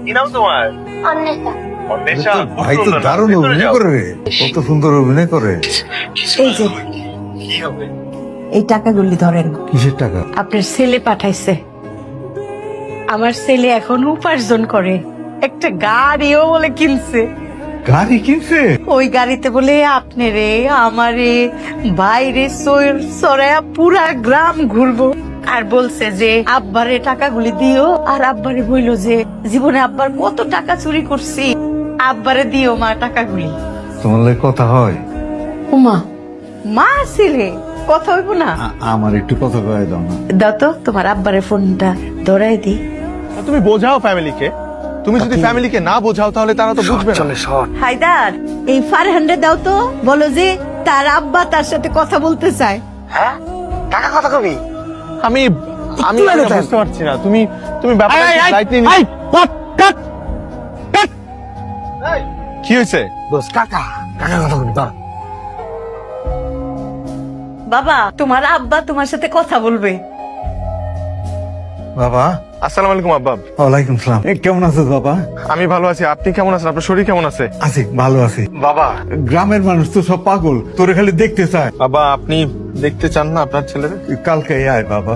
কি নাম তোমার? অন্বেষা। ভাই তো দারুণ অভিনয় করে রে, কত সুন্দর অভিনয় করে। এই যে কি হবে? এই টাকাগুলি ধরেন, কিসের টাকা? আপনার ছেলে পাঠাইছে। আমার ছেলে এখন উপার্জন করে, একটা গাড়িও বলে কিনছে। গাড়ি কিনছে? ওই গাড়িতে বলে আপনারে আমারে বাইরে সরায়া পুরা গ্রাম ঘুরবো। আর বলছে যে আব্বারে টাকাগুলি দিও, আর আব্বারে বইলো যে জীবনে আব্বার কত টাকা চুরি করছি, আব্বারে দিও মা টাকাগুলি। তোমার লাগে কথা হয়? উমা, মা ছেলে কথা হইব না? আমার একটু কথা কয়ে দাও না। দাও তো তোমার আব্বারে ফোনটা ধরাই দি। তুমি বোঝাও ফ্যামিলিকে। তুমি যদি ফ্যামিলিকে না বোঝাও তাহলে তারা তো বুঝবে না। হায়দার, এই ফারহান্ডে দাও তো, বলো যে তার আব্বা তার সাথে কথা বলতে চায়। হ্যাঁ, টাকা কথা কবি? আমি আমি একটু আগে বুঝতে পারছি না। তুমি তুমি ব্যাপারটা লাইটলি কি হয়েছে? বাবা, তোমার আব্বা তোমার সাথে কথা বলবে। বাবা। আসসালামু আলাইকুম আব্বা। ওয়ালাইকুম সালাম। কেমন আছো বাবা? আমি ভালো আছি। আপনি কেমন আছেন? আপনার শরীর কেমন আছে? আছি, ভালো আছি। বাবা, গ্রামের মানুষ তো সব পাগল, তোরে খালি দেখতে চায়। বাবা আপনি দেখতে চান না আপনার ছেলের? কালকে আয় বাবা।